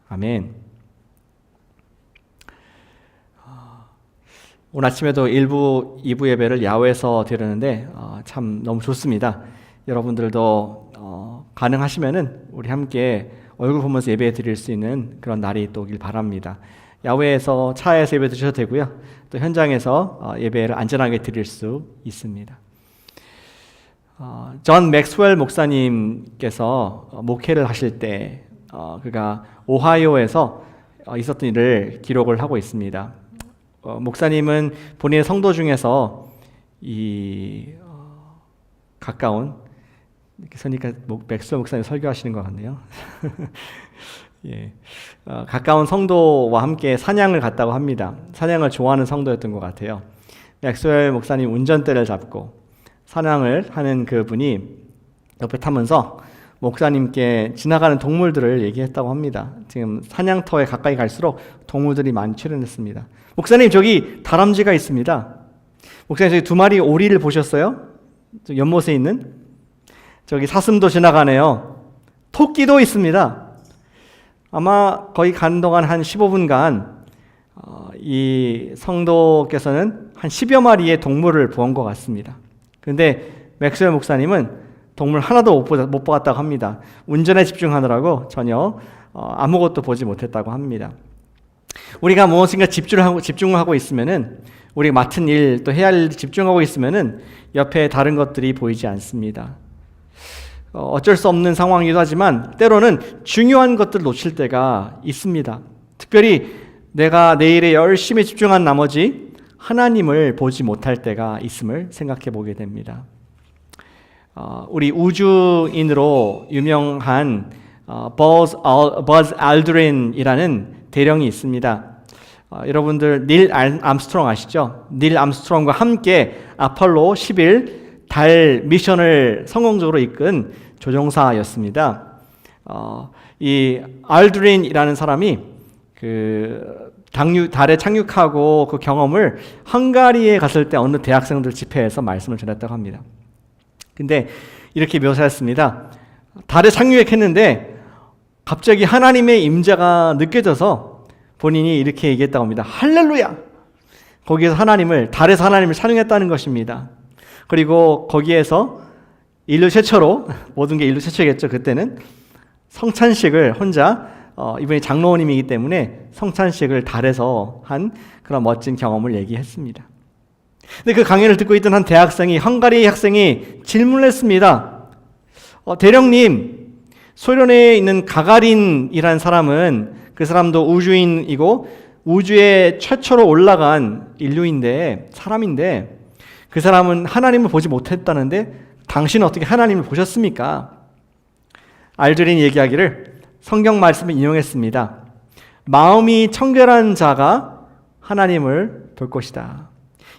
아멘. 오늘 아침에도 1부, 2부 예배를 야외에서 드렸는데 참 너무 좋습니다. 여러분들도 가능하시면은 우리 함께 얼굴 보면서 예배 드릴 수 있는 그런 날이 또 오길 바랍니다. 야외에서 차에서 예배 드셔도 되고요. 또 현장에서 예배를 안전하게 드릴 수 있습니다. 존 맥스웰 목사님께서 목회를 하실 때 그가 오하이오에서 있었던 일을 기록을 하고 있습니다. 목사님은 본인의 성도 중에서 가까운 이렇게 서니까 맥스웰 목사님 설교하시는 것 같네요. 예, 가까운 성도와 함께 사냥을 갔다고 합니다. 사냥을 좋아하는 성도였던 것 같아요. 맥스웰 목사님 운전대를 잡고 사냥을 하는 그분이 옆에 타면서 목사님께 지나가는 동물들을 얘기했다고 합니다. 지금 사냥터에 가까이 갈수록 동물들이 많이 출현했습니다. 목사님, 저기 다람쥐가 있습니다. 목사님, 저기 2마리 오리를 보셨어요? 연못에 있는? 저기 사슴도 지나가네요. 토끼도 있습니다. 아마 거의 가는 동안 한 15분간 이 성도께서는 한 10여 마리의 동물을 본 것 같습니다. 그런데 맥스웰 목사님은 동물 하나도 못 보았다고 합니다. 운전에 집중하느라고 전혀 아무것도 보지 못했다고 합니다. 우리가 무엇인가 집중을 하고 있으면은 우리가 맡은 일 또 해야 할 일 집중하고 있으면은 옆에 다른 것들이 보이지 않습니다. 어쩔 수 없는 상황이기도 하지만 때로는 중요한 것들을 놓칠 때가 있습니다. 특별히 내가 내 일에 열심히 집중한 나머지 하나님을 보지 못할 때가 있음을 생각해 보게 됩니다. 우리 우주인으로 유명한 버즈 알드린이라는 대령이 있습니다. 여러분들 닐 암스트롱 아시죠? 닐 암스트롱과 함께 아폴로 11 달 미션을 성공적으로 이끈 조종사였습니다. 이 알드린이라는 사람이 달에 착륙하고 그 경험을 헝가리에 갔을 때 어느 대학생들 집회에서 말씀을 전했다고 합니다. 근데 이렇게 묘사했습니다. 달에 착륙했는데 갑자기 하나님의 임재가 느껴져서 본인이 이렇게 얘기했다고 합니다. 할렐루야! 거기에서 달에서 하나님을 찬양했다는 것입니다. 그리고 거기에서 인류 최초로, 모든 게 인류 최초겠죠. 그때는 성찬식을 혼자, 이분이 장로님이기 때문에 성찬식을 달에서 한 그런 멋진 경험을 얘기했습니다. 근데 그 강연을 듣고 있던 한 대학생이, 헝가리 학생이 질문을 했습니다. 대령님, 소련에 있는 가가린이라는 사람은 그 사람도 우주인이고 우주에 최초로 올라간 인류인데, 사람인데 그 사람은 하나님을 보지 못했다는데 당신은 어떻게 하나님을 보셨습니까? 알드린이 얘기하기를 성경 말씀을 인용했습니다. 마음이 청결한 자가 하나님을 볼 것이다.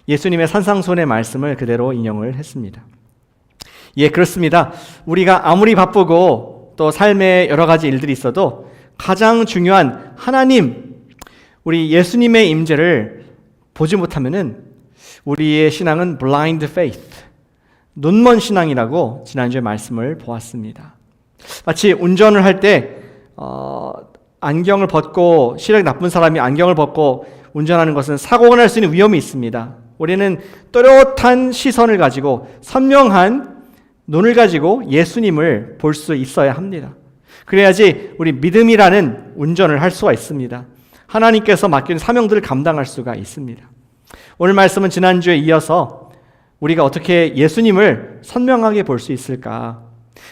예수님의 산상수훈의 말씀을 그대로 인용을 했습니다. 예, 그렇습니다. 우리가 아무리 바쁘고 또 삶에 여러 가지 일들이 있어도 가장 중요한 하나님, 우리 예수님의 임재를 보지 못하면은 우리의 신앙은 blind faith, 눈먼 신앙이라고 지난주에 말씀을 보았습니다. 마치 운전을 할 때 안경을 벗고, 시력이 나쁜 사람이 안경을 벗고 운전하는 것은 사고가 날 수 있는 위험이 있습니다. 우리는 또렷한 시선을 가지고 선명한 눈을 가지고 예수님을 볼 수 있어야 합니다. 그래야지 우리 믿음이라는 운전을 할 수가 있습니다. 하나님께서 맡긴 사명들을 감당할 수가 있습니다. 오늘 말씀은 지난주에 이어서 우리가 어떻게 예수님을 선명하게 볼 수 있을까?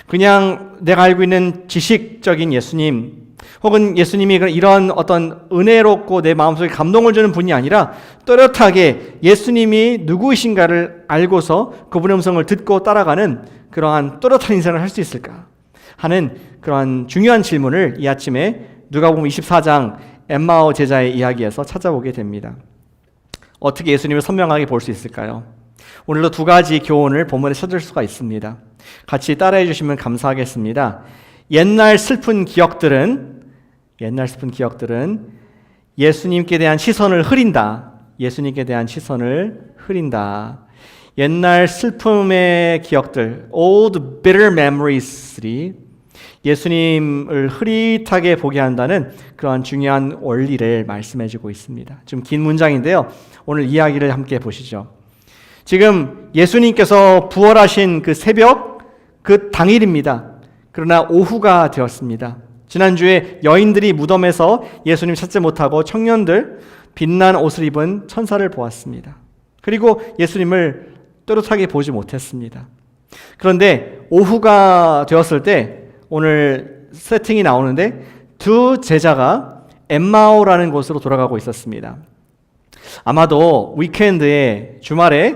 그냥 내가 알고 있는 지식적인 예수님, 혹은 예수님이 이런 어떤 은혜롭고 내 마음속에 감동을 주는 분이 아니라 또렷하게 예수님이 누구이신가를 알고서 그분의 음성을 듣고 따라가는 그러한 또렷한 인생을 할 수 있을까 하는 그러한 중요한 질문을 이 아침에 누가복음 24장 엠마오 제자의 이야기에서 찾아보게 됩니다. 어떻게 예수님을 선명하게 볼 수 있을까요? 오늘도 2가지 교훈을 본문에 찾을 수가 있습니다. 같이 따라해 주시면 감사하겠습니다. 옛날 슬픈 기억들은 예수님께 대한 시선을 흐린다. 예수님께 대한 시선을 흐린다. 옛날 슬픔의 기억들, old bitter memories들이 예수님을 흐릿하게 보게 한다는 그러한 중요한 원리를 말씀해주고 있습니다. 좀 긴 문장인데요. 오늘 이야기를 함께 보시죠. 지금 예수님께서 부활하신 그 새벽, 그 당일입니다. 그러나 오후가 되었습니다. 지난주에 여인들이 무덤에서 예수님 찾지 못하고 청년들 빛난 옷을 입은 천사를 보았습니다. 그리고 예수님을 또렷하게 보지 못했습니다. 그런데 오후가 되었을 때 오늘 세팅이 나오는데 두 제자가 엠마오라는 곳으로 돌아가고 있었습니다. 아마도 위켄드에 주말에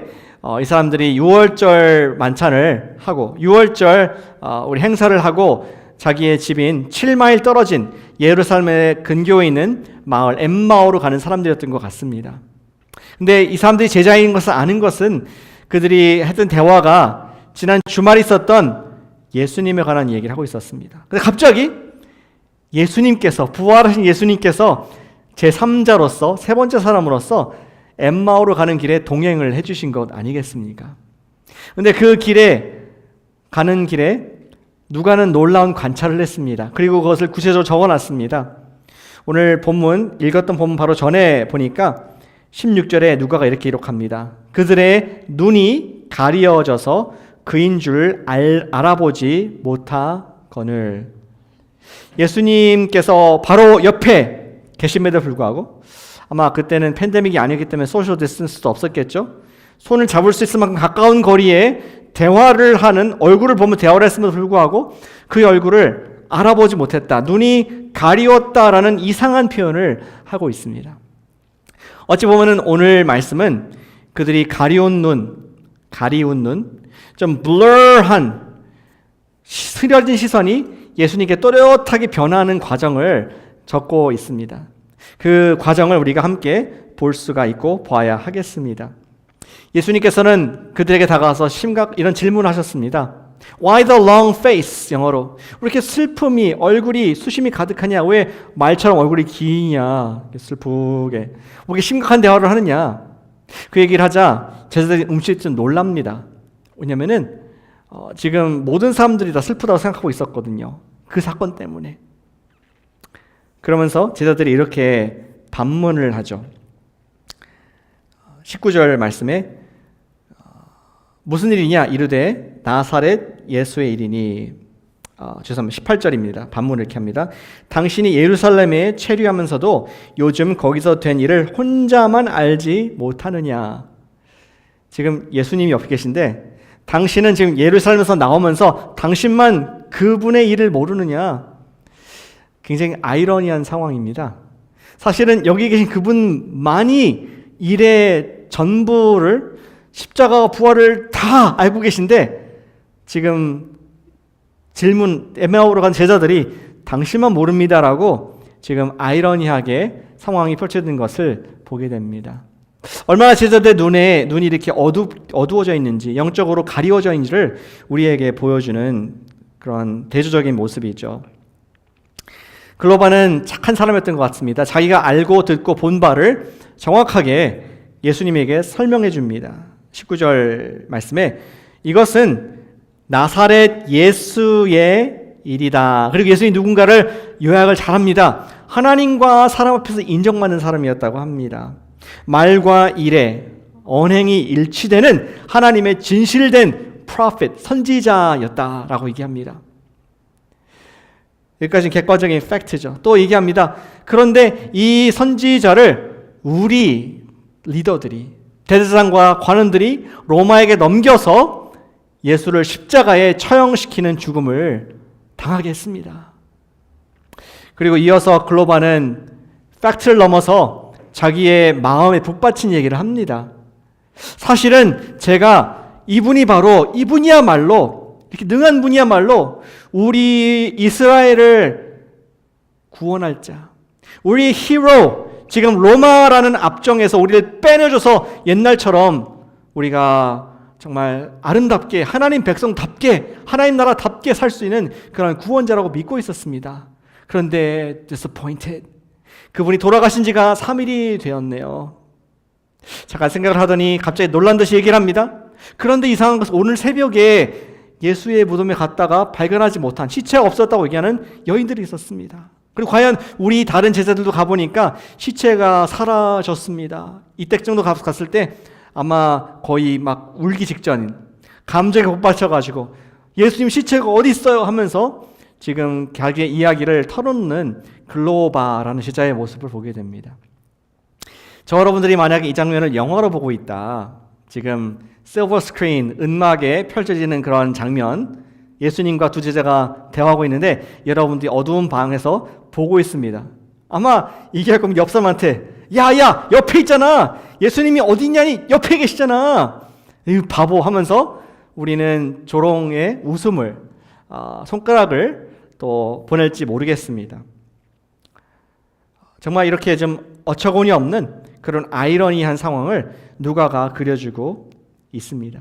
이 사람들이 6월절 만찬을 하고 6월절 우리 행사를 하고 자기의 집인 7마일 떨어진 예루살렘의 근교에 있는 마을 엠마오로 가는 사람들이었던 것 같습니다. 근데 이 사람들이 제자인 것을 아는 것은 그들이 했던 대화가 지난 주말에 있었던 예수님에 관한 얘기를 하고 있었습니다. 근데 갑자기 예수님께서 부활하신 예수님께서 제3자로서 세 번째 사람으로서 엠마오로 가는 길에 동행을 해주신 것 아니겠습니까? 근데 그 가는 길에 누가는 놀라운 관찰을 했습니다. 그리고 그것을 구체적으로 적어놨습니다. 오늘 읽었던 본문 바로 전에 보니까 16절에 누가가 이렇게 기록합니다. 그들의 눈이 가리어져서 그인 줄 알아보지 못하거늘. 예수님께서 바로 옆에 계심에도 불구하고 아마 그때는 팬데믹이 아니었기 때문에 소셜 디스턴스도 없었겠죠. 손을 잡을 수 있을 만큼 가까운 거리에 대화를 하는 얼굴을 보면 대화를 했음에도 불구하고 그 얼굴을 알아보지 못했다. 눈이 가리웠다라는 이상한 표현을 하고 있습니다. 어찌 보면 오늘 말씀은 그들이 가리운 눈, 좀 blur한 흐려진 시선이 예수님께 또렷하게 변하는 과정을 적고 있습니다. 그 과정을 우리가 함께 볼 수가 있고 봐야 하겠습니다. 예수님께서는 그들에게 다가와서 이런 질문을 하셨습니다. Why the long face? 영어로. 왜 이렇게 슬픔이 얼굴이 수심이 가득하냐? 왜 말처럼 얼굴이 기냐? 슬프게. 왜 이렇게 심각한 대화를 하느냐? 그 얘기를 하자 제자들이 좀 놀랍니다. 왜냐면은 지금 모든 사람들이 다 슬프다고 생각하고 있었거든요. 그 사건 때문에. 그러면서 제자들이 이렇게 반문을 하죠. 19절 말씀에 무슨 일이냐 이르되 나사렛 예수의 일이니. 죄송합니다. 18절입니다. 반문을 이렇게 합니다. 당신이 예루살렘에 체류하면서도 요즘 거기서 된 일을 혼자만 알지 못하느냐. 지금 예수님이 옆에 계신데 당신은 지금 예루살렘에서 나오면서 당신만 그분의 일을 모르느냐. 굉장히 아이러니한 상황입니다. 사실은 여기 계신 그분만이 일의 전부를 십자가와 부활을 다 알고 계신데 지금 엠마오로 간 제자들이 당신만 모릅니다라고 지금 아이러니하게 상황이 펼쳐진 것을 보게 됩니다. 얼마나 제자들의 눈이 이렇게 어두워져 있는지, 영적으로 가리워져 있는지를 우리에게 보여주는 그런 대조적인 모습이죠. 글로바는 착한 사람이었던 것 같습니다. 자기가 알고 듣고 본 바를 정확하게 예수님에게 설명해 줍니다. 19절 말씀에 이것은 나사렛 예수의 일이다. 그리고 예수님이 누군가를 요약을 잘합니다. 하나님과 사람 앞에서 인정받는 사람이었다고 합니다. 말과 일에 언행이 일치되는 하나님의 진실된 prophet, 선지자였다라고 얘기합니다. 여기까지는 객관적인 팩트죠. 또 얘기합니다. 그런데 이 선지자를 우리 리더들이, 대제사장과 관원들이 로마에게 넘겨서 예수를 십자가에 처형시키는 죽음을 당하게 했습니다. 그리고 이어서 글로바는 팩트를 넘어서 자기의 마음에 북받친 얘기를 합니다. 사실은 제가 이분이야말로 이렇게 능한 분이야말로 우리 이스라엘을 구원할 자, 우리 히로, 지금 로마라는 압정에서 우리를 빼내줘서 옛날처럼 우리가 정말 아름답게 하나님 백성답게 하나님 나라답게 살 수 있는 그런 구원자라고 믿고 있었습니다. 그런데 disappointed. 그분이 돌아가신 지가 3일이 되었네요. 잠깐 생각을 하더니 갑자기 놀란 듯이 얘기를 합니다. 그런데 이상한 것은 오늘 새벽에 예수의 무덤에 갔다가 발견하지 못한, 시체가 없었다고 얘기하는 여인들이 있었습니다. 그리고 과연 우리 다른 제자들도 가보니까 시체가 사라졌습니다. 이때 정도 갔을 때 아마 거의 막 울기 직전인, 감정에 복받쳐가지고 예수님 시체가 어디 있어요 하면서 지금 자기의 이야기를 털어놓는 글로바라는 제자의 모습을 보게 됩니다. 저 여러분들이 만약에 이 장면을 영화로 보고 있다, 지금 실버 스크린, 은막에 펼쳐지는 그런 장면, 예수님과 두 제자가 대화하고 있는데 여러분들이 어두운 방에서 보고 있습니다. 아마 얘기할 거면 옆 사람한테 야 옆에 있잖아, 예수님이 어디 있냐니 옆에 계시잖아, 이 바보 하면서 우리는 조롱의 웃음을, 손가락을 또 보낼지 모르겠습니다. 정말 이렇게 좀 어처구니 없는 그런 아이러니한 상황을 누가가 그려주고 있습니다.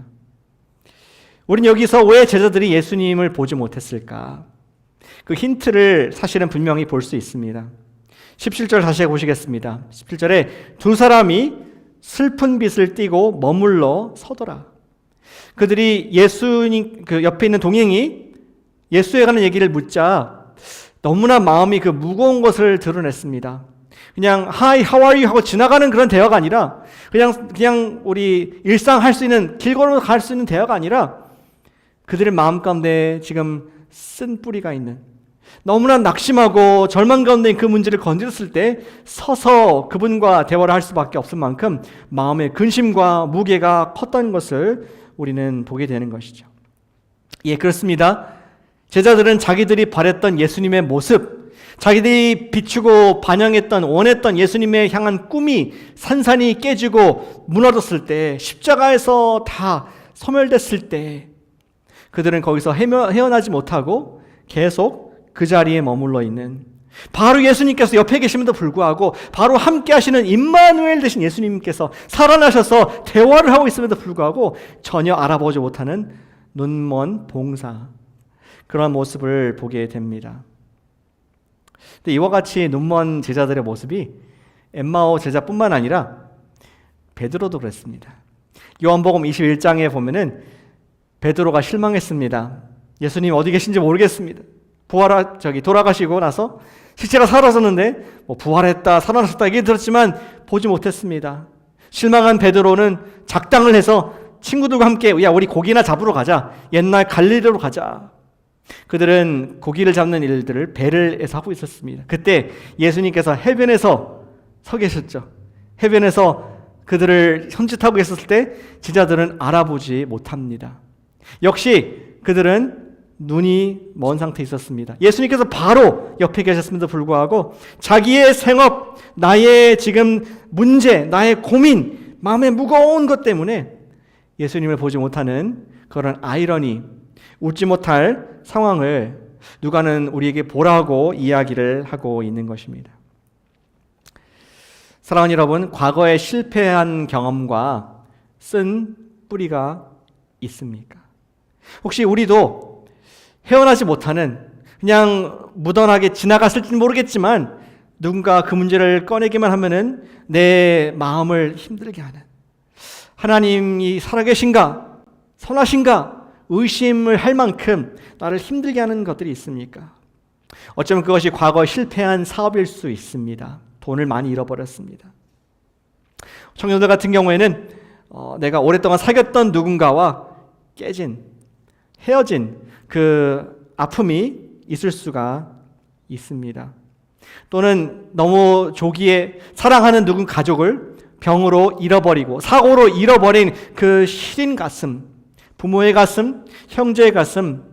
우린 여기서 왜 제자들이 예수님을 보지 못했을까? 그 힌트를 사실은 분명히 볼 수 있습니다. 17절 다시 보시겠습니다. 17절에 두 사람이 슬픈 빛을 띠고 머물러 서더라. 그들이 예수님 그 옆에 있는 동행이 예수에 관한 얘기를 묻자 너무나 마음이 그 무거운 것을 드러냈습니다. 그냥 Hi, how are you 하고 지나가는 그런 대화가 아니라 그냥 우리 일상 할 수 있는, 길 걸어 갈 수 있는 대화가 아니라 그들의 마음 가운데 지금 쓴 뿌리가 있는, 너무나 낙심하고 절망 가운데 그 문제를 건드렸을 때 서서 그분과 대화를 할 수밖에 없을 만큼 마음의 근심과 무게가 컸던 것을 우리는 보게 되는 것이죠. 예, 그렇습니다. 제자들은 자기들이 바랬던 예수님의 모습, 자기들이 비추고 반영했던, 원했던 예수님의 향한 꿈이 산산이 깨지고 무너졌을 때, 십자가에서 다 소멸됐을 때 그들은 거기서 헤어나지 못하고 계속 그 자리에 머물러 있는, 바로 예수님께서 옆에 계심에도 불구하고 바로 함께 하시는 임마누엘 되신 예수님께서 살아나셔서 대화를 하고 있음에도 불구하고 전혀 알아보지 못하는 눈먼 봉사, 그런 모습을 보게 됩니다. 근데 이와 같이 눈먼 제자들의 모습이 엠마오 제자뿐만 아니라 베드로도 그랬습니다. 요한복음 21장에 보면은 베드로가 실망했습니다. 예수님 어디 계신지 모르겠습니다. 돌아가시고 나서 시체가 사라졌는데 부활했다, 살아나셨다 얘기 들었지만 보지 못했습니다. 실망한 베드로는 작당을 해서 친구들과 함께 야 우리 고기나 잡으러 가자, 옛날 갈릴리로 가자. 그들은 고기를 잡는 일들을 배를에서 하고 있었습니다. 그때 예수님께서 해변에서 서 계셨죠. 해변에서 그들을 손짓하고 있었을 때 제자들은 알아보지 못합니다. 역시 그들은 눈이 먼 상태에 있었습니다. 예수님께서 바로 옆에 계셨음에도 불구하고 자기의 생업, 나의 지금 문제, 나의 고민, 마음의 무거운 것 때문에 예수님을 보지 못하는 그런 아이러니, 웃지 못할 상황을 누가는 우리에게 보라고 이야기를 하고 있는 것입니다. 사랑하는 여러분, 과거에 실패한 경험과 쓴 뿌리가 있습니까? 혹시 우리도 헤어나지 못하는, 그냥 무던하게 지나갔을지는 모르겠지만 누군가 그 문제를 꺼내기만 하면은 내 마음을 힘들게 하는, 하나님이 살아계신가, 선하신가 의심을 할 만큼 나를 힘들게 하는 것들이 있습니까? 어쩌면 그것이 과거 실패한 사업일 수 있습니다. 돈을 많이 잃어버렸습니다. 청년들 같은 경우에는 내가 오랫동안 사귀었던 누군가와 헤어진 그 아픔이 있을 수가 있습니다. 또는 너무 조기에 사랑하는 가족을 병으로 잃어버리고 사고로 잃어버린 그 시린 가슴, 부모의 가슴, 형제의 가슴,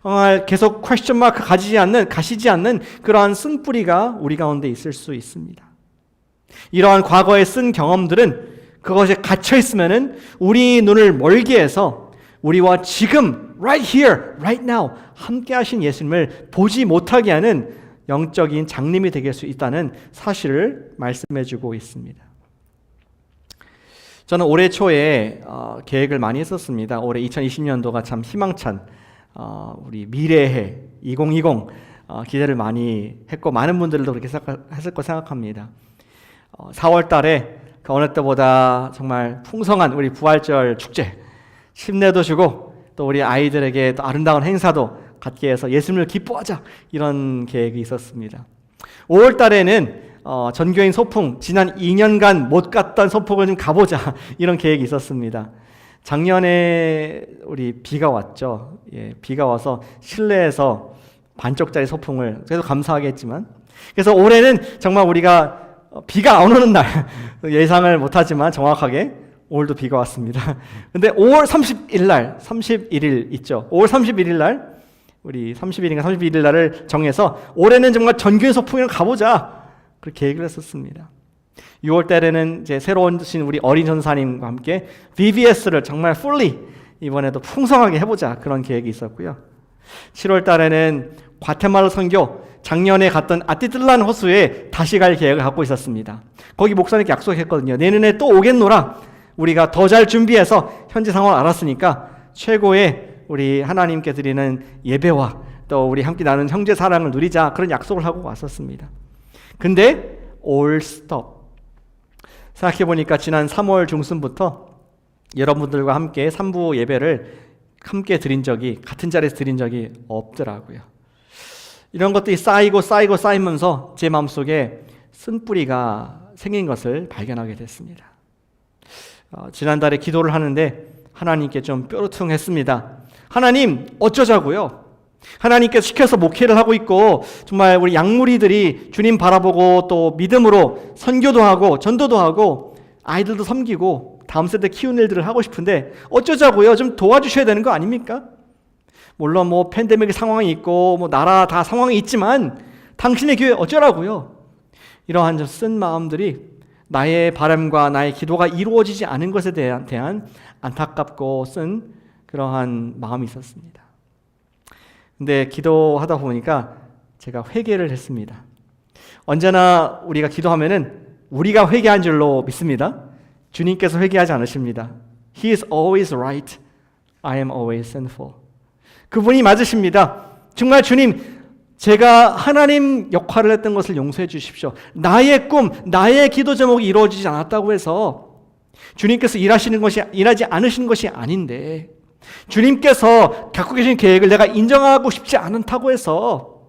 정말 계속 퀘스천 마크 가시지 않는 그러한 쓴뿌리가 우리 가운데 있을 수 있습니다. 이러한 과거의 쓴 경험들은 그것에 갇혀 있으면은 우리 눈을 멀게 해서 우리와 지금 right here, right now 함께 하신 예수님을 보지 못하게 하는 영적인 장님이 되게 할 수 있다는 사실을 말씀해 주고 있습니다. 저는 올해 초에 계획을 많이 했었습니다. 올해 2020년도가 참 희망찬 우리 미래해 2020 기대를 많이 했고 많은 분들도 그렇게 했을 거 생각합니다. 4월 달에 그 어느 때보다 정말 풍성한 우리 부활절 축제, 침례도 주고 또 우리 아이들에게 또 아름다운 행사도 갖게 해서 예수님을 기뻐하자, 이런 계획이 있었습니다. 5월 달에는 전교인 소풍, 지난 2년간 못 갔던 소풍을 좀 가보자, 이런 계획이 있었습니다. 작년에 우리 비가 왔죠. 비가 와서 실내에서 반쪽짜리 소풍을, 그래도 감사하게 했지만, 그래서 올해는 정말 우리가 비가 안 오는 날, 예상을 못하지만 정확하게 오늘도 비가 왔습니다. 근데 5월 30일 날, 31일 있죠. 5월 31일 날, 우리 30일인가 31일 날을 정해서 올해는 정말 전교인 소풍을 가보자, 그렇게 계획을 했었습니다. 6월 달에는 이제 새로 오신 우리 어린 전사님과 함께 VBS를 정말 fully 이번에도 풍성하게 해보자, 그런 계획이 있었고요. 7월 달에는 과테말라 선교, 작년에 갔던 아티틀란 호수에 다시 갈 계획을 갖고 있었습니다. 거기 목사님께 약속했거든요. 내년에 또 오겠노라. 우리가 더 잘 준비해서 현지 상황을 알았으니까 최고의 우리 하나님께 드리는 예배와 또 우리 함께 나누는 형제 사랑을 누리자, 그런 약속을 하고 왔었습니다. 근데 all stop. 생각해보니까 지난 3월 중순부터 여러분들과 함께 3부 예배를 함께 드린 적이, 같은 자리에서 드린 적이 없더라고요. 이런 것들이 쌓이면서 제 마음속에 쓴뿌리가 생긴 것을 발견하게 됐습니다. 지난달에 기도를 하는데 하나님께 좀 뾰루퉁했습니다. 하나님, 어쩌자고요? 하나님께서 시켜서 목회를 하고 있고 정말 우리 양무리들이 주님 바라보고 또 믿음으로 선교도 하고 전도도 하고 아이들도 섬기고 다음 세대 키우는 일들을 하고 싶은데 어쩌자고요? 좀 도와주셔야 되는 거 아닙니까? 물론 뭐 팬데믹 상황이 있고 뭐 나라 다 상황이 있지만 당신의 교회 어쩌라고요? 이러한 좀 쓴 마음들이 나의 바람과 나의 기도가 이루어지지 않은 것에 대한 안타깝고 쓴 그러한 마음이 있었습니다. 근데 기도하다 보니까 제가 회개를 했습니다. 언제나 우리가 기도하면은 우리가 회개한 줄로 믿습니다. 주님께서 회개하지 않으십니다. He is always right. I am always sinful. 그분이 맞으십니다. 정말 주님, 제가 하나님 역할을 했던 것을 용서해 주십시오. 나의 꿈, 나의 기도 제목이 이루어지지 않았다고 해서 주님께서 일하지 않으시는 것이 아닌데, 주님께서 갖고 계신 계획을 내가 인정하고 싶지 않다고 해서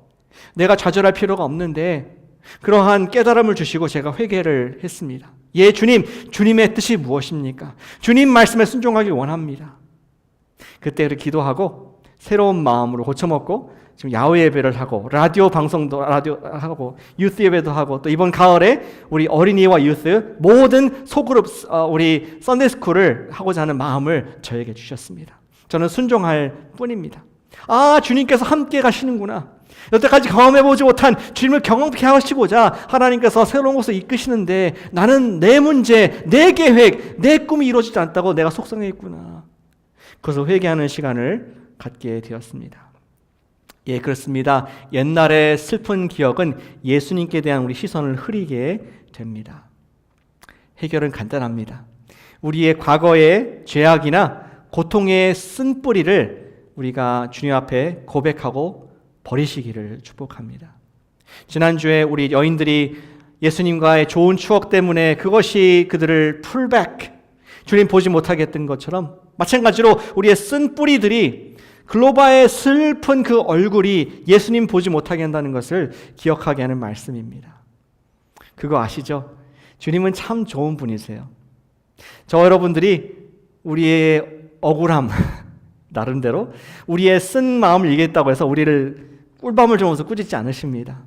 내가 좌절할 필요가 없는데, 그러한 깨달음을 주시고 제가 회개를 했습니다. 예, 주님, 주님의 뜻이 무엇입니까? 주님 말씀에 순종하기 원합니다. 그때 기도하고 새로운 마음으로 고쳐먹고 지금 야외 예배를 하고 라디오 방송도 하고 유스 예배도 하고 또 이번 가을에 우리 어린이와 유스 모든 소그룹 우리 썬데이스쿨을 하고자 하는 마음을 저에게 주셨습니다. 저는 순종할 뿐입니다. 아, 주님께서 함께 가시는구나. 여태까지 경험해보지 못한 주님을 경험케 하시고자 하나님께서 새로운 곳을 이끄시는데 나는 내 문제, 내 계획, 내 꿈이 이루어지지 않다고 내가 속상해 있구나. 그래서 회개하는 시간을 갖게 되었습니다. 예, 그렇습니다. 옛날의 슬픈 기억은 예수님께 대한 우리 시선을 흐리게 됩니다. 해결은 간단합니다. 우리의 과거의 죄악이나 고통의 쓴뿌리를 우리가 주님 앞에 고백하고 버리시기를 축복합니다. 지난주에 우리 여인들이 예수님과의 좋은 추억 때문에 그것이 그들을 풀백, 주님 보지 못하게 했던 것처럼 마찬가지로 우리의 쓴뿌리들이 글로바의 슬픈 그 얼굴이 예수님 보지 못하게 한다는 것을 기억하게 하는 말씀입니다. 그거 아시죠? 주님은 참 좋은 분이세요. 저 여러분들이 우리의 억울함, 나름대로 우리의 쓴 마음을 얘기했다고 해서 우리를 꿀밤을 주면서 꾸짖지 않으십니다.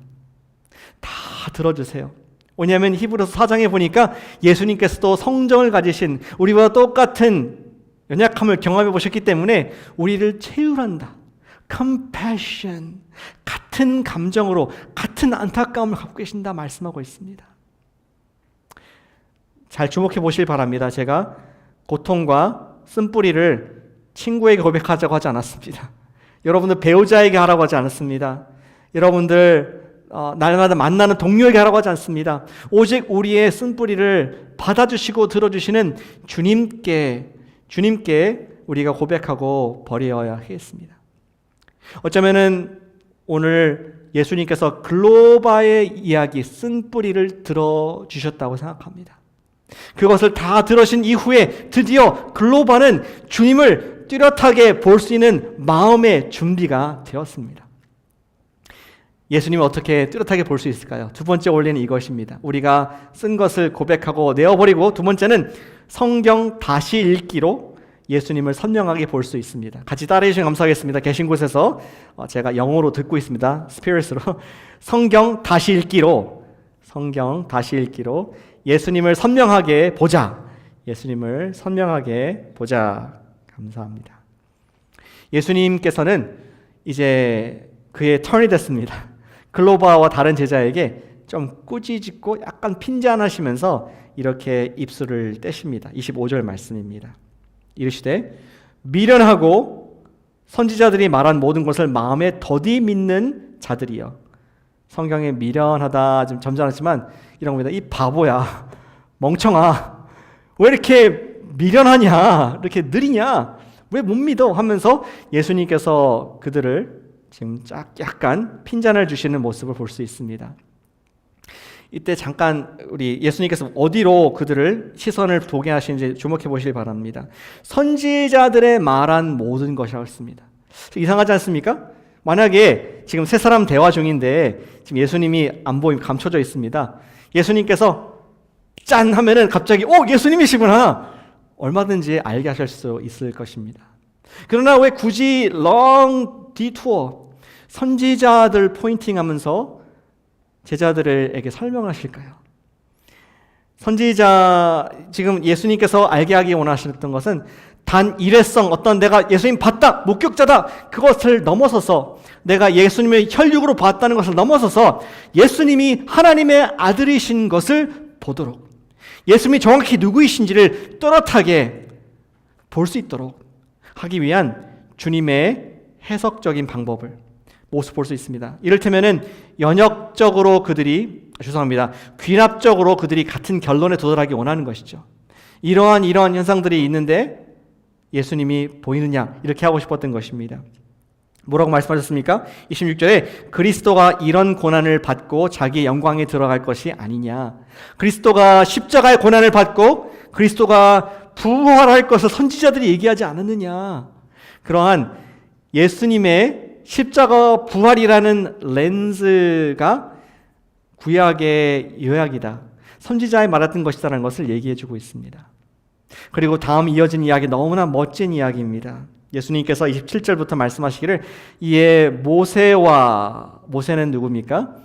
다 들어주세요. 왜냐하면 히브리서 4장에 보니까 예수님께서도 성정을 가지신 우리와 똑같은 연약함을 경험해 보셨기 때문에 우리를 체휼한다. compassion, 같은 감정으로 같은 안타까움을 갖고 계신다 말씀하고 있습니다. 잘 주목해 보실 바랍니다. 제가 고통과 쓴뿌리를 친구에게 고백하자고 하지 않았습니다. 여러분들 배우자에게 하라고 하지 않았습니다. 여러분들 날마다 만나는 동료에게 하라고 하지 않습니다. 오직 우리의 쓴뿌리를 받아주시고 들어주시는 주님께 우리가 고백하고 버려야 하겠습니다. 어쩌면은 오늘 예수님께서 글로바의 이야기 쓴뿌리를 들어주셨다고 생각합니다. 그것을 다 들으신 이후에 드디어 글로바는 주님을 뚜렷하게 볼 수 있는 마음의 준비가 되었습니다. 예수님을 어떻게 뚜렷하게 볼 수 있을까요? 두 번째 원리는 이것입니다. 우리가 쓴 것을 고백하고 내어버리고, 두 번째는 성경 다시 읽기로 예수님을 선명하게 볼 수 있습니다. 같이 따라해 주시면 감사하겠습니다. 계신 곳에서 제가 영어로 듣고 있습니다. 스피릿으로. 성경 다시 읽기로 예수님을 선명하게 보자. 예수님을 선명하게 보자. 감사합니다. 예수님께서는 이제 그의 턴이 됐습니다. 글로바와 다른 제자에게 좀 꾸짖고 약간 핀잔하시면서 이렇게 입술을 떼십니다. 25절 말씀입니다. 이르시되 미련하고 선지자들이 말한 모든 것을 마음에 더디 믿는 자들이여. 성경에 미련하다 좀 점잖았지만 이런 겁니다. 이 바보야, 멍청아, 왜 이렇게 미련하냐, 이렇게 느리냐, 왜 못 믿어 하면서 예수님께서 그들을 지금 약간 핀잔을 주시는 모습을 볼 수 있습니다. 이때 잠깐 우리 예수님께서 어디로 그들을 시선을 보게 하시는지 주목해 보시기 바랍니다. 선지자들의 말한 모든 것이라고 했습니다. 이상하지 않습니까? 만약에 지금 세 사람 대화 중인데 지금 예수님이 안 보임 감춰져 있습니다. 예수님께서 짠 하면은 갑자기 예수님이시구나, 얼마든지 알게 하실 수 있을 것입니다. 그러나 왜 굳이 long detour, 선지자들 포인팅하면서 제자들에게 설명하실까요? 선지자, 지금 예수님께서 알게 하기 원하셨던 것은 단 일회성, 어떤 내가 예수님 봤다, 목격자다, 그것을 넘어서서, 내가 예수님의 혈육으로 봤다는 것을 넘어서서 예수님이 하나님의 아들이신 것을 보도록, 예수님이 정확히 누구이신지를 또렷하게 볼 수 있도록 하기 위한 주님의 해석적인 방법을 모습 볼 수 있습니다. 이를테면은 연역적으로 귀납적으로 그들이 같은 결론에 도달하기 원하는 것이죠. 이러한 현상들이 있는데 예수님이 보이느냐, 이렇게 하고 싶었던 것입니다. 뭐라고 말씀하셨습니까? 26절에 그리스도가 이런 고난을 받고 자기의 영광에 들어갈 것이 아니냐, 그리스도가 십자가의 고난을 받고 그리스도가 부활할 것을 선지자들이 얘기하지 않았느냐. 그러한 예수님의 십자가 부활이라는 렌즈가 구약의 요약이다, 선지자의 말했던 것이다라는 것을 얘기해주고 있습니다. 그리고 다음 이어진 이야기, 너무나 멋진 이야기입니다. 예수님께서 27절부터 말씀하시기를, 이에 모세는 누굽니까?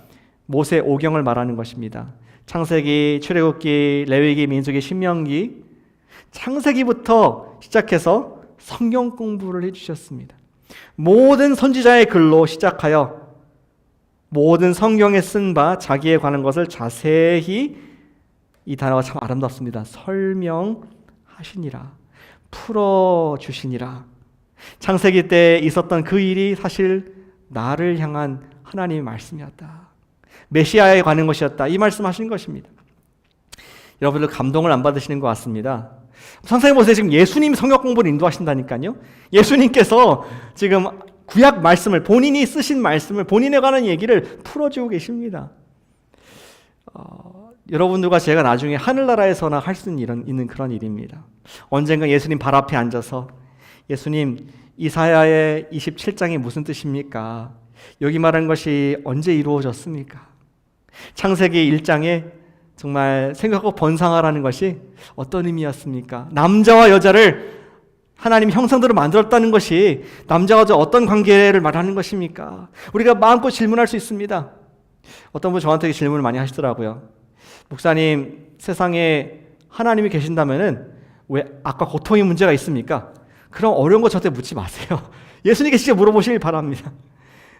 모세 오경을 말하는 것입니다. 창세기, 출애굽기, 레위기, 민수기, 신명기, 창세기부터 시작해서 성경 공부를 해주셨습니다. 모든 선지자의 글로 시작하여 모든 성경에 쓴 바 자기에 관한 것을 자세히, 이 단어가 참 아름답습니다, 설명하시니라, 풀어주시니라. 창세기 때 있었던 그 일이 사실 나를 향한 하나님의 말씀이었다, 메시아에 관한 것이었다, 이 말씀하신 것입니다. 여러분들 감동을 안 받으시는 것 같습니다. 상상해 보세요. 지금 예수님 성경 공부를 인도하신다니까요. 예수님께서 지금 구약 말씀을, 본인이 쓰신 말씀을, 본인에 관한 얘기를 풀어주고 계십니다. 여러분들과 제가 나중에 하늘나라에서나 할 수 있는 그런 일입니다. 언젠가 예수님 발 앞에 앉아서, 예수님, 이사야의 27장이 무슨 뜻입니까? 여기 말한 것이 언제 이루어졌습니까? 창세기 1장에 정말 생각하고 번성하라는 것이 어떤 의미였습니까? 남자와 여자를 하나님 형상대로 만들었다는 것이 남자와 여자 어떤 관계를 말하는 것입니까? 우리가 마음껏 질문할 수 있습니다. 어떤 분 저한테 질문을 많이 하시더라고요. 목사님, 세상에 하나님이 계신다면은 왜 아까 고통의 문제가 있습니까? 그럼 어려운 거 저한테 묻지 마세요. 예수님께 직접 물어보시길 바랍니다.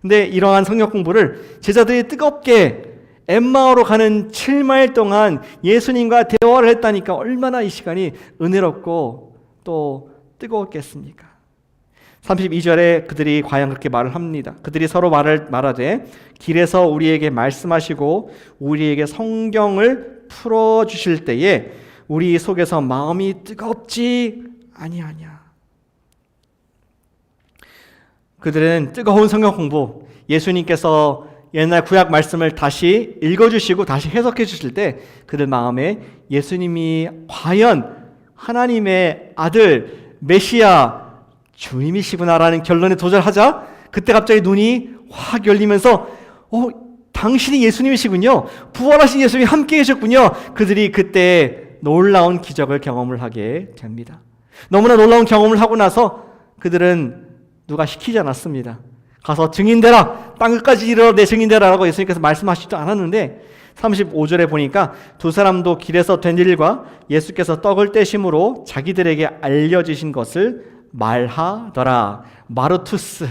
근데 이러한 성경 공부를 제자들이 뜨겁게 엠마오로 가는 7마일 동안 예수님과 대화를 했다니까 얼마나 이 시간이 은혜롭고 또 뜨거웠겠습니까? 32절에 그들이 과연 그렇게 말을 합니다. 그들이 서로 말하되 길에서 우리에게 말씀하시고 우리에게 성경을 풀어주실 때에 우리 속에서 마음이 뜨겁지 아니하냐. 그들은 뜨거운 성경 공부, 예수님께서 옛날 구약 말씀을 다시 읽어주시고 다시 해석해 주실 때 그들 마음에 예수님이 과연 하나님의 아들 메시아 주님이시구나라는 결론에 도달하자 그때 갑자기 눈이 확 열리면서 당신이 예수님이시군요. 부활하신 예수님이 함께 계셨군요. 그들이 그때 놀라운 기적을 경험을 하게 됩니다. 너무나 놀라운 경험을 하고 나서 그들은 누가 시키지 않았습니다. 가서 증인되라. 땅끝까지 이르러 내 증인되라라고 예수님께서 말씀하시지도 않았는데 35절에 보니까 두 사람도 길에서 된 일과 예수께서 떡을 떼심으로 자기들에게 알려지신 것을 말하더라. 마르투스,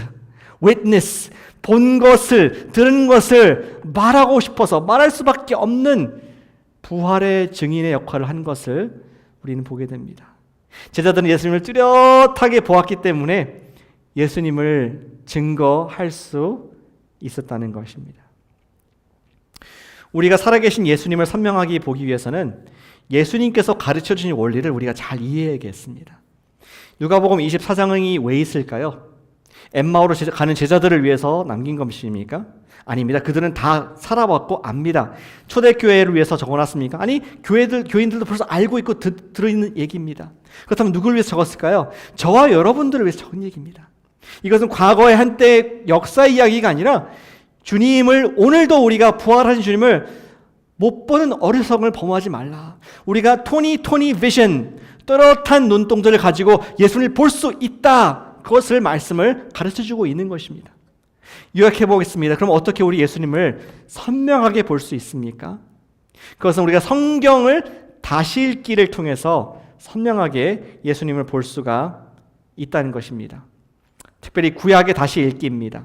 witness, 본 것을, 들은 것을 말하고 싶어서 말할 수밖에 없는 부활의 증인의 역할을 한 것을 우리는 보게 됩니다. 제자들은 예수님을 뚜렷하게 보았기 때문에 예수님을 증거할 수 있었다는 것입니다. 우리가 살아계신 예수님을 선명하게 보기 위해서는 예수님께서 가르쳐 주신 원리를 우리가 잘 이해해야겠습니다. 누가복음 24장이 왜 있을까요? 엠마오로 가는 제자들을 위해서 남긴 것입니까? 아닙니다. 그들은 다 살아봤고 압니다. 초대교회를 위해서 적어놨습니까? 아니, 교인들도 벌써 알고 있고 들어있는 얘기입니다. 그렇다면 누구를 위해서 적었을까요? 저와 여러분들을 위해서 적은 얘기입니다. 이것은 과거의 한때 역사 이야기가 아니라 주님을 오늘도 우리가 부활하신 주님을 못 보는 어리석음을 범하지 말라. 우리가 토니 비전, 또렷한 눈동자를 가지고 예수님을 볼 수 있다. 그것을 말씀을 가르쳐주고 있는 것입니다. 요약해 보겠습니다. 그럼 어떻게 우리 예수님을 선명하게 볼 수 있습니까? 그것은 우리가 성경을 다시 읽기를 통해서 선명하게 예수님을 볼 수가 있다는 것입니다. 특별히 구약의 다시 읽기입니다.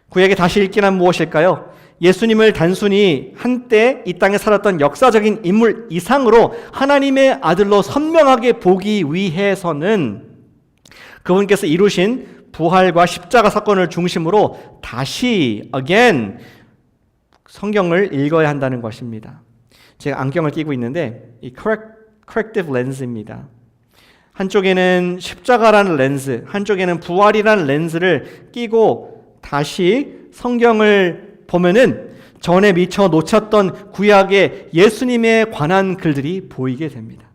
구약의 다시 읽기란 무엇일까요? 예수님을 단순히 한때 이 땅에 살았던 역사적인 인물 이상으로 하나님의 아들로 선명하게 보기 위해서는 그분께서 이루신 부활과 십자가 사건을 중심으로 다시 again 성경을 읽어야 한다는 것입니다. 제가 안경을 끼고 있는데 이 corrective 렌즈입니다. 한쪽에는 십자가라는 렌즈, 한쪽에는 부활이라는 렌즈를 끼고 다시 성경을 보면은 전에 미처 놓쳤던 구약의 예수님에 관한 글들이 보이게 됩니다.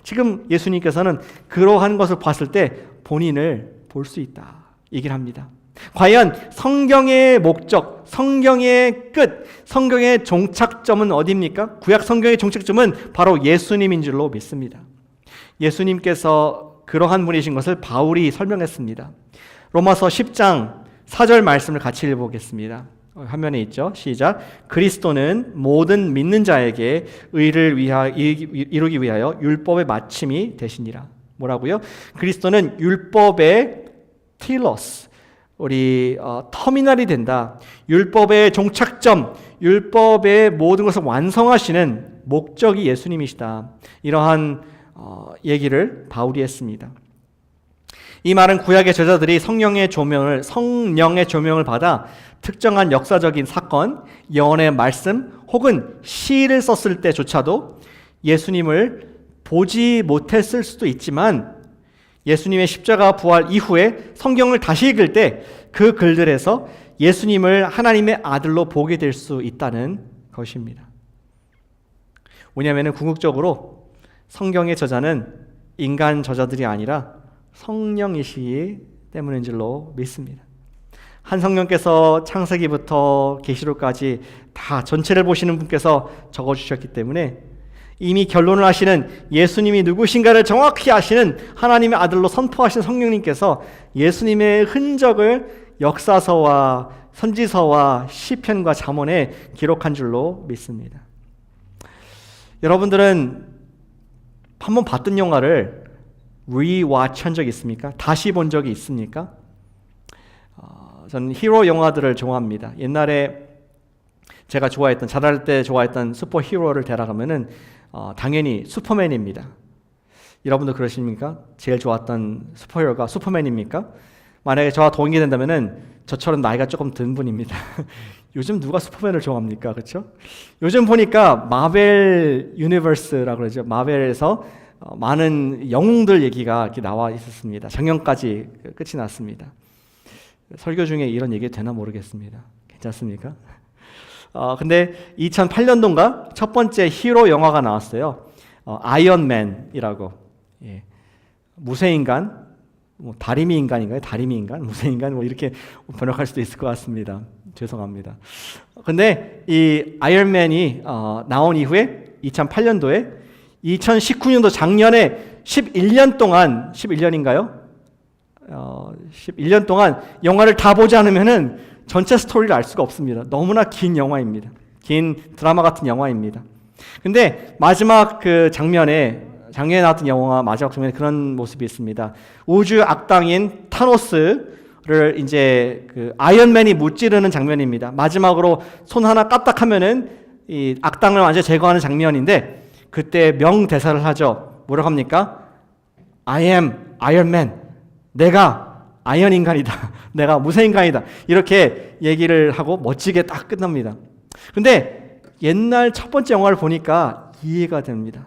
지금 예수님께서는 그러한 것을 봤을 때 본인을 볼 수 있다 얘기를 합니다. 과연 성경의 목적, 성경의 끝, 성경의 종착점은 어디입니까? 구약 성경의 종착점은 바로 예수님인 줄로 믿습니다. 예수님께서 그러한 분이신 것을 바울이 설명했습니다. 로마서 10장 4절 말씀을 같이 읽어보겠습니다. 화면에 있죠. 시작. 그리스도는 모든 믿는 자에게 의를 이루기 위하여 율법의 마침이 되시니라. 뭐라고요? 그리스도는 율법의 틸러스, 우리 터미널이 된다. 율법의 종착점, 율법의 모든 것을 완성하시는 목적이 예수님이시다. 이러한 얘기를 바울이 했습니다. 이 말은 구약의 제자들이 성령의 조명을 받아 특정한 역사적인 사건, 예언의 말씀 혹은 시를 썼을 때조차도 예수님을 보지 못했을 수도 있지만 예수님의 십자가 부활 이후에 성경을 다시 읽을 때 그 글들에서 예수님을 하나님의 아들로 보게 될 수 있다는 것입니다. 왜냐하면 궁극적으로 성경의 저자는 인간 저자들이 아니라 성령이시기 때문인 줄로 믿습니다. 한 성령께서 창세기부터 계시록까지 다 전체를 보시는 분께서 적어주셨기 때문에 이미 결론을 하시는 예수님이 누구신가를 정확히 아시는 하나님의 아들로 선포하신 성령님께서 예수님의 흔적을 역사서와 선지서와 시편과 잠언에 기록한 줄로 믿습니다. 여러분들은 한번 봤던 영화를 리워치 한 적이 있습니까? 다시 본 적이 있습니까? 저는 히로 영화들을 좋아합니다. 옛날에 제가 자랄 때 좋아했던 슈퍼히어로를 대라가면은 당연히 슈퍼맨입니다. 여러분도 그러십니까? 제일 좋았던 슈퍼히어로가 슈퍼맨입니까? 만약에 저와 동의된다면은 저처럼 나이가 조금 든 분입니다. 요즘 누가 슈퍼맨을 좋아합니까? 그렇죠? 요즘 보니까 마벨 유니버스라고 그러죠. 마벨에서 많은 영웅들 얘기가 이렇게 나와 있었습니다. 작년까지 끝이 났습니다. 설교 중에 이런 얘기 되나 모르겠습니다. 않습니까? 근데 2008년도인가 첫 번째 히어로 영화가 나왔어요. 아이언맨이라고. 예. 무쇠인간, 뭐 다리미 인간인가요? 다리미 인간, 무쇠인간 뭐 이렇게 번역할 수도 있을 것 같습니다. 죄송합니다. 근데 이 아이언맨이 나온 이후에 2008년도에 2019년도 작년에 11년 동안 11년인가요? 11년 동안 영화를 다 보지 않으면은 전체 스토리를 알 수가 없습니다. 너무나 긴 영화입니다. 긴 드라마 같은 영화입니다. 근데 마지막 그 작년에 나왔던 영화 마지막 장면에 그런 모습이 있습니다. 우주 악당인 타노스를 이제 그 아이언맨이 무찌르는 장면입니다. 마지막으로 손 하나 까딱하면은 이 악당을 완전히 제거하는 장면인데 그때 명대사를 하죠. 뭐라고 합니까? I am Iron Man. 내가 아이언 인간이다. 내가 무쇠 인간이다. 이렇게 얘기를 하고 멋지게 딱 끝납니다. 근데 옛날 첫 번째 영화를 보니까 이해가 됩니다.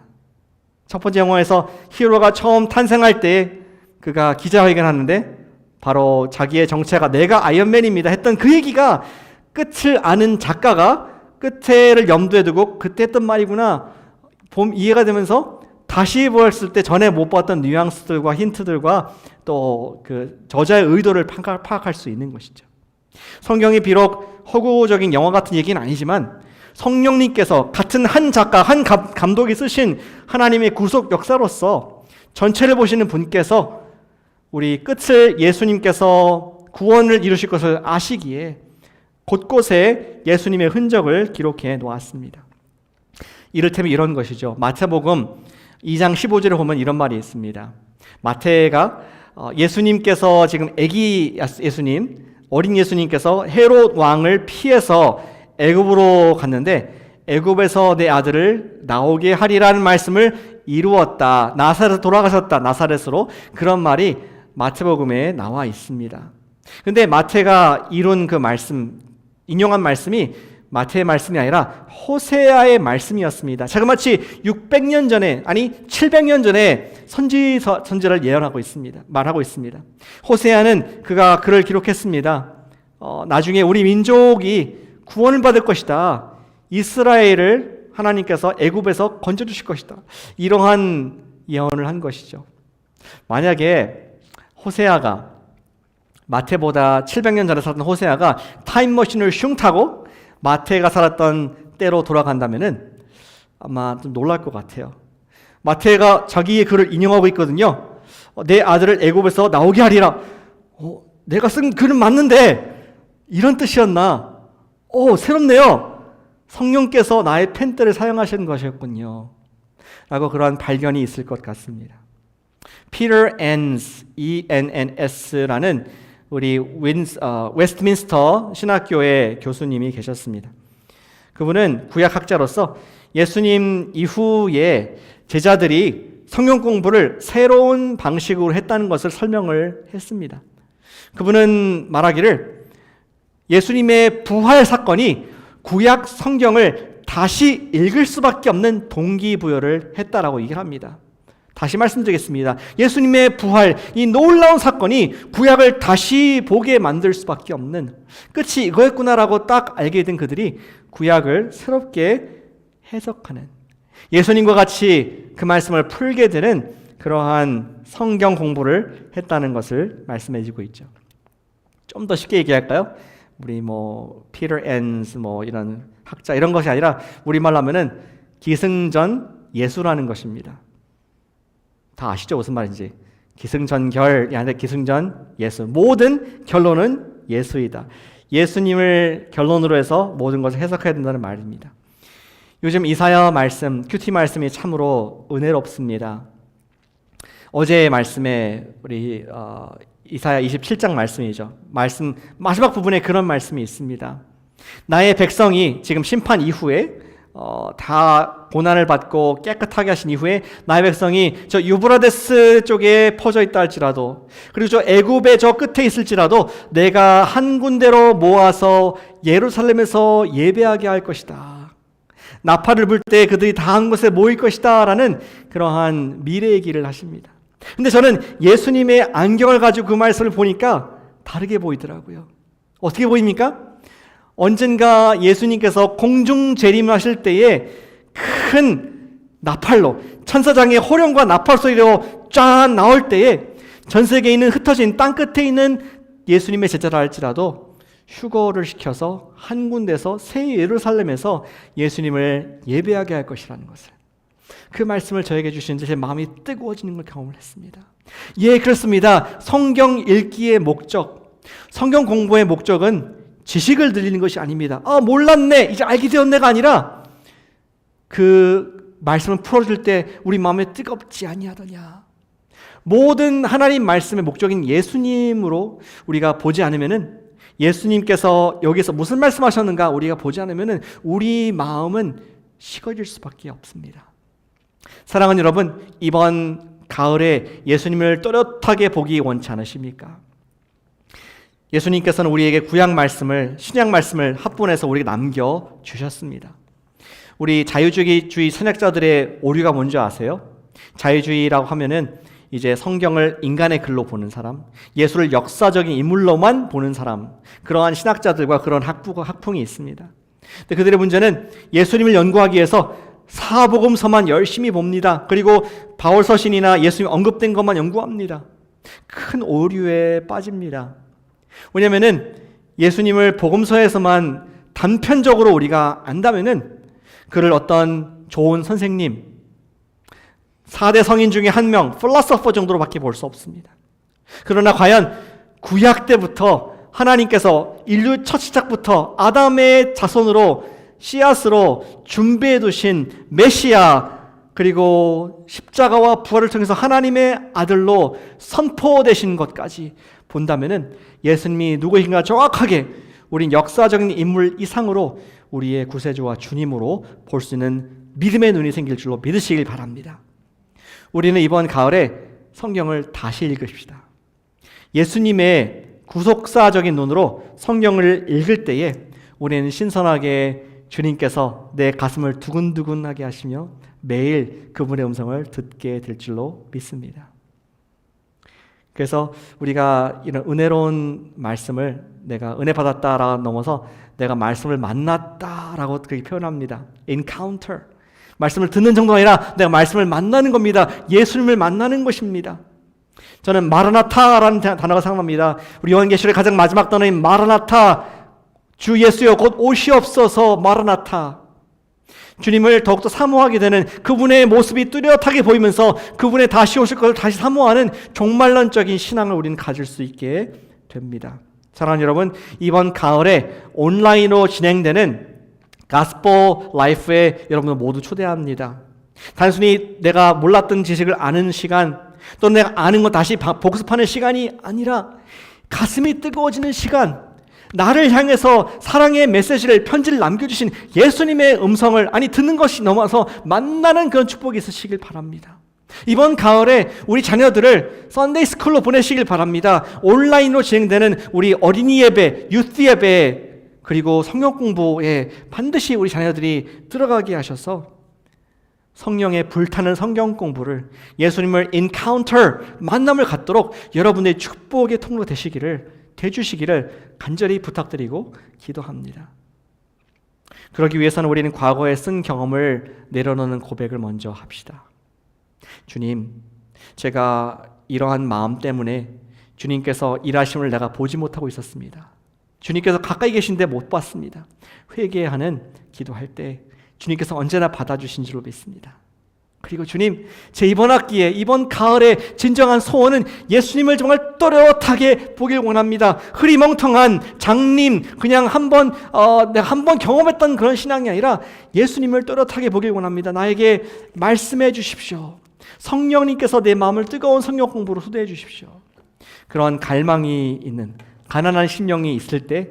첫 번째 영화에서 히어로가 처음 탄생할 때 그가 기자회견하는데 바로 자기의 정체가 내가 아이언맨입니다 했던 그 얘기가 끝을 아는 작가가 끝을 염두에 두고 그때 했던 말이구나 이해가 되면서 다시 보았을 때 전에 못 봤던 뉘앙스들과 힌트들과 또 그 저자의 의도를 파악할 수 있는 것이죠. 성경이 비록 허구적인 영화 같은 얘기는 아니지만 성령님께서 같은 한 작가, 한 감독이 쓰신 하나님의 구속 역사로서 전체를 보시는 분께서 우리 끝을 예수님께서 구원을 이루실 것을 아시기에 곳곳에 예수님의 흔적을 기록해 놓았습니다. 이를테면 이런 것이죠. 마태복음 2장 15절에 보면 이런 말이 있습니다. 마태가 예수님께서 지금 예수님, 어린 예수님께서 헤롯 왕을 피해서 애굽으로 갔는데 애굽에서 내 아들을 나오게 하리라는 말씀을 이루었다. 나사렛 돌아가셨다. 나사렛으로 그런 말이 마태복음에 나와 있습니다. 근데 마태가 이룬 그 말씀, 인용한 말씀이 마태의 말씀이 아니라 호세아의 말씀이었습니다. 자그마치 600년 전에, 아니 700년 전에 선지를 예언하고 있습니다. 말하고 있습니다. 호세아는 그가 글을 기록했습니다. 나중에 우리 민족이 구원을 받을 것이다. 이스라엘을 하나님께서 애굽에서 건져주실 것이다. 이러한 예언을 한 것이죠. 만약에 호세아가 마태보다 700년 전에 살았던 호세아가 타임머신을 슝 타고 마태가 살았던 때로 돌아간다면은 아마 좀 놀랄 것 같아요. 마태가 자기의 글을 인용하고 있거든요. 내 아들을 애굽에서 나오게 하리라. 내가 쓴 글은 맞는데 이런 뜻이었나? 새롭네요. 성령께서 나의 펜대를 사용하시는 것이었군요. 라고 그러한 발견이 있을 것 같습니다. Peter Enns, ENNS라는 우리 웨스트민스터 신학교의 교수님이 계셨습니다. 그분은 구약학자로서 예수님 이후에 제자들이 성경 공부를 새로운 방식으로 했다는 것을 설명을 했습니다. 그분은 말하기를 예수님의 부활 사건이 구약 성경을 다시 읽을 수밖에 없는 동기부여를 했다라고 얘기를 합니다. 다시 말씀드리겠습니다. 예수님의 부활, 이 놀라운 사건이 구약을 다시 보게 만들 수밖에 없는 끝이 이거였구나라고 딱 알게 된 그들이 구약을 새롭게 해석하는 예수님과 같이 그 말씀을 풀게 되는 그러한 성경 공부를 했다는 것을 말씀해 주고 있죠. 좀 더 쉽게 얘기할까요? 우리 피터 엔스 이런 학자 이런 것이 아니라 우리말로 하면은 기승전 예수라는 것입니다. 다 아시죠? 무슨 말인지. 기승전결이 아니라 기승전 예수. 모든 결론은 예수이다. 예수님을 결론으로 해서 모든 것을 해석해야 된다는 말입니다. 요즘 이사야 말씀, 큐티 말씀이 참으로 은혜롭습니다. 어제의 말씀에 우리 이사야 27장 말씀이죠. 말씀 마지막 부분에 그런 말씀이 있습니다. 나의 백성이 지금 심판 이후에 다 고난을 받고 깨끗하게 하신 이후에 나의 백성이 저 유브라데스 쪽에 퍼져 있다 할지라도 그리고 저 애굽의 저 끝에 있을지라도 내가 한 군데로 모아서 예루살렘에서 예배하게 할 것이다. 나팔을 불 때 그들이 다 한 곳에 모일 것이다 라는 그러한 미래 얘기를 하십니다. 근데 저는 예수님의 안경을 가지고 그 말씀을 보니까 다르게 보이더라고요. 어떻게 보입니까? 언젠가 예수님께서 공중 재림하실 때에 큰 나팔로, 천사장의 호령과 나팔 소리로 쫙 나올 때에 전 세계에 있는 흩어진 땅 끝에 있는 예수님의 제자라 할지라도 휴거를 시켜서 한 군데서 새 예루살렘에서 예수님을 예배하게 할 것이라는 것을, 그 말씀을 저에게 주시는데 제 마음이 뜨거워지는 걸 경험을 했습니다. 예, 그렇습니다. 성경 읽기의 목적, 성경 공부의 목적은 지식을 늘리는 것이 아닙니다. 몰랐네, 이제 알게 되었네가 아니라 그 말씀을 풀어줄 때 우리 마음에 뜨겁지 아니하더냐. 모든 하나님 말씀의 목적인 예수님으로 우리가 보지 않으면은, 예수님께서 여기서 무슨 말씀하셨는가 우리가 보지 않으면은 우리 마음은 식어질 수밖에 없습니다. 사랑하는 여러분, 이번 가을에 예수님을 또렷하게 보기 원치 않으십니까? 예수님께서는 우리에게 구약 말씀을, 신약 말씀을 합본해서 우리에게 남겨주셨습니다. 우리 자유주의 선약자들의 오류가 뭔지 아세요? 자유주의라고 하면은 이제 성경을 인간의 글로 보는 사람, 예수를 역사적인 인물로만 보는 사람, 그러한 신학자들과 그런 학풍이 있습니다. 근데 그들의 문제는 예수님을 연구하기 위해서 사복음서만 열심히 봅니다. 그리고 바울 서신이나 예수님 언급된 것만 연구합니다. 큰 오류에 빠집니다. 왜냐하면은 예수님을 복음서에서만 단편적으로 우리가 안다면은 그를 어떤 좋은 선생님, 4대 성인 중에 한 명, 필로소퍼 정도로밖에 볼 수 없습니다. 그러나 과연 구약 때부터 하나님께서 인류 첫 시작부터 아담의 자손으로, 씨앗으로 준비해 두신 메시아, 그리고 십자가와 부활을 통해서 하나님의 아들로 선포되신 것까지 본다면은 예수님이 누구인가 정확하게 우린 역사적인 인물 이상으로 우리의 구세주와 주님으로 볼 수 있는 믿음의 눈이 생길 줄로 믿으시길 바랍니다. 우리는 이번 가을에 성경을 다시 읽읍시다. 예수님의 구속사적인 눈으로 성경을 읽을 때에 우리는 신선하게 주님께서 내 가슴을 두근두근하게 하시며 매일 그분의 음성을 듣게 될 줄로 믿습니다. 그래서 우리가 이런 은혜로운 말씀을 내가 은혜 받았다라고 넘어서 내가 말씀을 만났다라고 그렇게 표현합니다. encounter. 말씀을 듣는 정도가 아니라 내가 말씀을 만나는 겁니다. 예수님을 만나는 것입니다. 저는 마라나타라는 단어가 생각납니다. 우리 요한계시록의 가장 마지막 단어인 마라나타, 주 예수여 곧 오시옵소서. 마라나타. 주님을 더욱더 사모하게 되는, 그분의 모습이 뚜렷하게 보이면서 그분의 다시 오실 것을 다시 사모하는 종말론적인 신앙을 우리는 가질 수 있게 됩니다. 사랑하는 여러분, 이번 가을에 온라인으로 진행되는 가스포 라이프에 여러분을 모두 초대합니다. 단순히 내가 몰랐던 지식을 아는 시간, 또는 내가 아는 거 다시 복습하는 시간이 아니라 가슴이 뜨거워지는 시간, 나를 향해서 사랑의 메시지를, 편지를 남겨주신 예수님의 음성을 듣는 것이 넘어서 만나는 그런 축복이 있으시길 바랍니다. 이번 가을에 우리 자녀들을 썬데이 스쿨로 보내시길 바랍니다. 온라인으로 진행되는 우리 어린이 예배, 유스 예배, 그리고 성경 공부에 반드시 우리 자녀들이 들어가게 하셔서 성령의 불타는 성경 공부를, 예수님을 encounter, 만남을 갖도록 여러분의 축복의 통로 되주시기를 간절히 부탁드리고 기도합니다. 그러기 위해서는 우리는 과거에 쓴 경험을 내려놓는 고백을 먼저 합시다. 주님, 제가 이러한 마음 때문에 주님께서 일하심을 내가 보지 못하고 있었습니다. 주님께서 가까이 계신데 못 봤습니다. 회개하는 기도할 때 주님께서 언제나 받아주신 줄로 믿습니다. 그리고 주님, 제 이번 학기에, 이번 가을에 진정한 소원은 예수님을 정말 또렷하게 보길 원합니다. 흐리멍텅한 장님, 그냥 내가 한번 경험했던 그런 신앙이 아니라 예수님을 또렷하게 보길 원합니다. 나에게 말씀해 주십시오. 성령님께서 내 마음을 뜨거운 성경 공부로 소대해 주십시오. 그런 갈망이 있는, 가난한 심령이 있을 때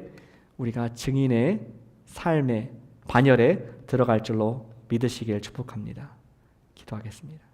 우리가 증인의 삶의 반열에 들어갈 줄로 믿으시길 축복합니다. 기도하겠습니다.